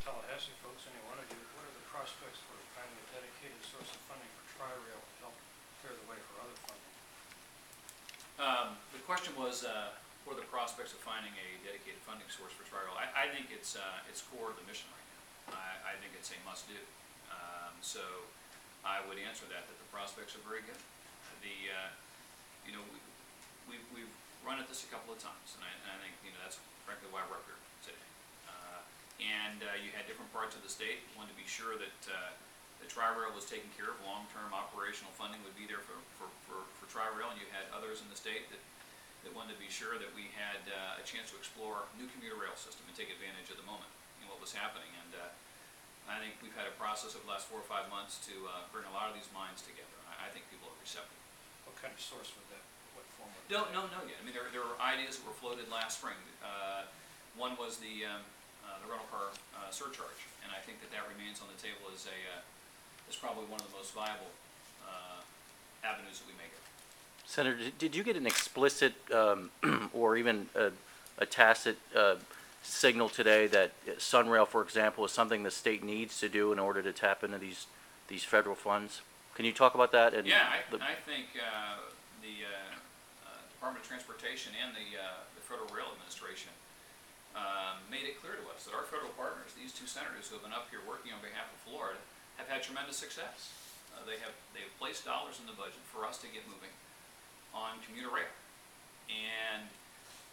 Tallahassee folks, any one of you, what are the prospects for finding a dedicated source of funding for Tri-Rail to help clear the way for other funding? The question was, what are the prospects of finding a dedicated funding source for Tri-Rail? I think it's core to the mission right now. I think it's a must-do. So I would answer that the prospects are very good. You know, we've run at this a couple of times, and I think that's frankly why we're up here today. You had different parts of the state wanted to be sure that the Tri-Rail was taken care of. Long-term operational funding would be there for Tri-Rail, and you had others in the state that wanted to be sure that we had a chance to explore new commuter rail system and take advantage of the moment and what was happening. And I think we've had a process over the last 4 or 5 months to bring a lot of these minds together. I think people are receptive. What kind of source would that, what form would Don't know yet. I mean, there were ideas that were floated last spring. One was the rental car surcharge, and I think that remains on the table as probably one of the most viable avenues that we may go. Senator, did you get an explicit or even a tacit signal today that SunRail, for example, is something the state needs to do in order to tap into these federal funds? Can you talk about that? And yeah, I think the Department of Transportation and the Federal Rail Administration made it clear to us that our federal partners, these two senators who have been up here working on behalf of Florida, have had tremendous success. They've placed dollars in the budget for us to get moving on commuter rail, and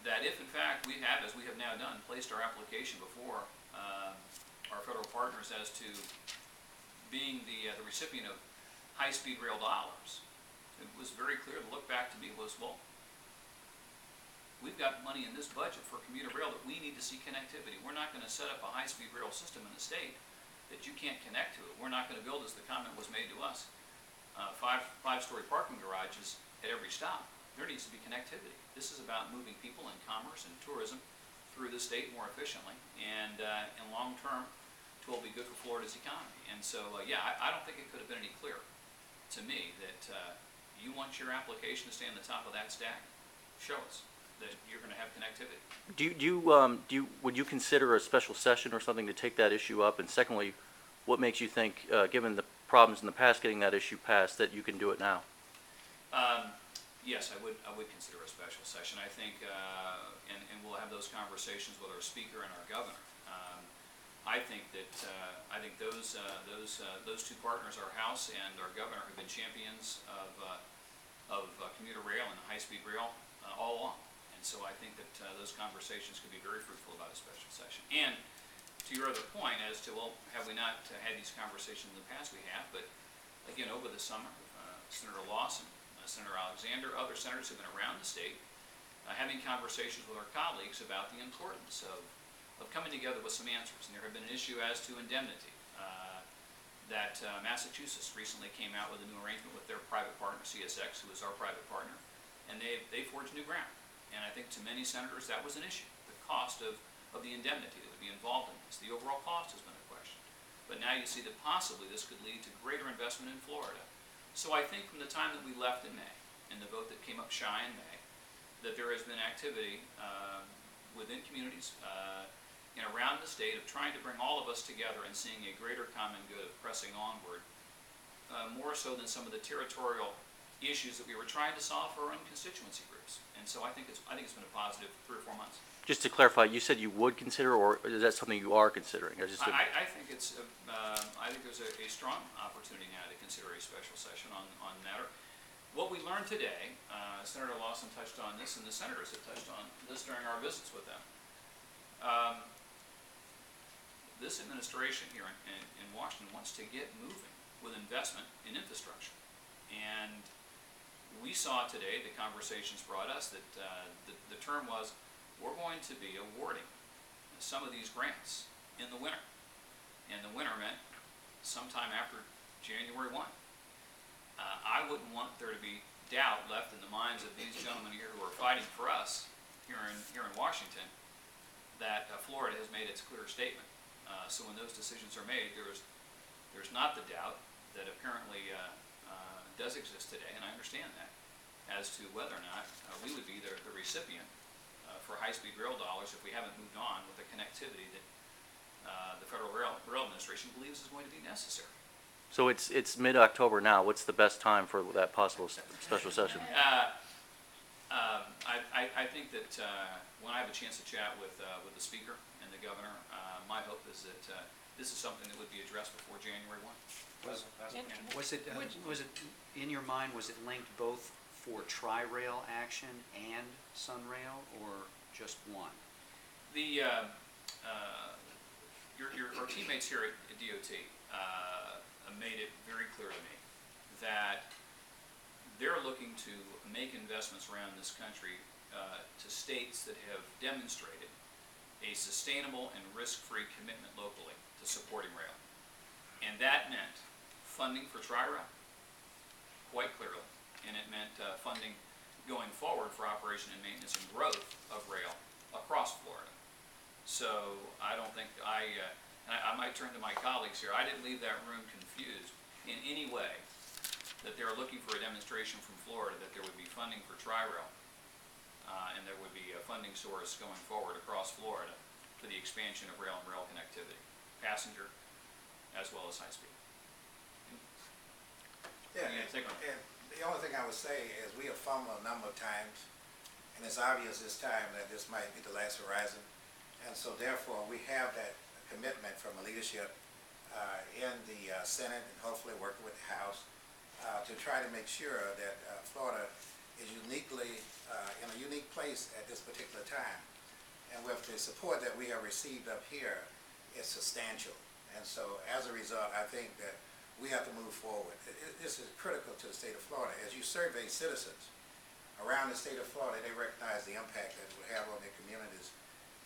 that if in fact we have, as we have now done, placed our application before our federal partners as to being the recipient of high-speed rail dollars, it was very clear to look back to me was, well, we've got money in this budget for commuter rail that we need to see connectivity. We're not going to set up a high-speed rail system in the state that you can't connect to it. We're not going to build, as the comment was made to us, five-story parking garages at every stop. There needs to be connectivity. This is about moving people and commerce and tourism through the state more efficiently, and in long term, it will be good for Florida's economy. And so, yeah, I don't think it could have been any clearer to me that you want your application to stay on the top of that stack. Show us that you're going to have connectivity. Would you consider a special session or something to take that issue up? And secondly, what makes you think, given the problems in the past getting that issue passed, that you can do it now? Yes, I would consider a special session. I think, and we'll have those conversations with our speaker and our governor. I think that those two partners, our House and our governor, have been champions of commuter rail and high-speed rail all along. And so I think that those conversations could be very fruitful about a special session. And to your other point as to, well, have we not had these conversations in the past? We have, but again, over the summer, Senator Lawson, Senator Alexander, other senators have been around the state having conversations with our colleagues about the importance of coming together with some answers. And there had been an issue as to indemnity that Massachusetts recently came out with a new arrangement with their private partner, CSX, who is our private partner, and they forged new ground. And I think to many senators that was an issue, the cost of the indemnity that would be involved in this. The overall cost has been a question. But now you see that possibly this could lead to greater investment in Florida. So I think from the time that we left in May, and the vote that came up shy in May, that there has been activity within communities and around the state of trying to bring all of us together and seeing a greater common good of pressing onward, more so than some of the territorial issues that we were trying to solve for our own constituency groups. And so I think it's been a positive 3 or 4 months. Just to clarify, you said you would consider, or is that something you are considering? I think it's. I think there's a strong opportunity now to consider a special session on the matter. What we learned today, Senator Lawson touched on this, and the senators have touched on this during our visits with them. This administration here in Washington wants to get moving with investment in infrastructure, and we saw today, the conversations brought us that the term was, we're going to be awarding some of these grants in the winter. And the winter meant sometime after January 1. I wouldn't want there to be doubt left in the minds of these gentlemen here who are fighting for us here in Washington that Florida has made its clear statement. So when those decisions are made, there's not the doubt that apparently does exist today, and I understand that, as to whether or not we would be the recipient for high-speed rail dollars if we haven't moved on with the connectivity that the Federal Rail administration believes is going to be necessary. So it's mid-October now. What's the best time for that possible special session? I think that when I have a chance to chat with the speaker and the governor, my hope is that this is something that would be addressed before January 1. Was it in your mind? Was it linked both for Tri-Rail action and SunRail, or just one? Our teammates here at DOT made it very clear to me that they're looking to make investments around this country to states that have demonstrated a sustainable and risk-free commitment locally to supporting rail. And that meant funding for Tri-Rail, quite clearly, and it meant funding going forward for operation and maintenance and growth of rail across Florida. So I don't think I might turn to my colleagues here, I didn't leave that room confused in any way that they were looking for a demonstration from Florida that there would be funding for Tri-Rail and there would be a funding source going forward across Florida for the expansion of rail and rail connectivity, passenger as well as high speed. Yeah, and the only thing I would say is we have fumbled a number of times, and it's obvious this time that this might be the last horizon. And so therefore, we have that commitment from the leadership in the Senate and hopefully working with the House to try to make sure that Florida is uniquely in a unique place at this particular time. And with the support that we have received up here, it's substantial. And so as a result, I think that we have to move forward. This is critical to the state of Florida. As you survey citizens around the state of Florida, they recognize the impact that it will have on their communities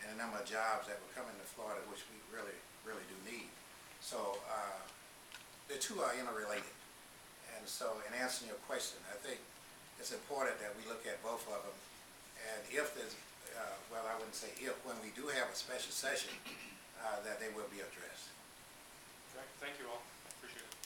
and the number of jobs that will come into Florida, which we really, really do need. So the two are interrelated. And so in answering your question, I think it's important that we look at both of them. And if there's, well, I wouldn't say if, when we do have a special session, that they will be addressed. Thank you all. Appreciate it.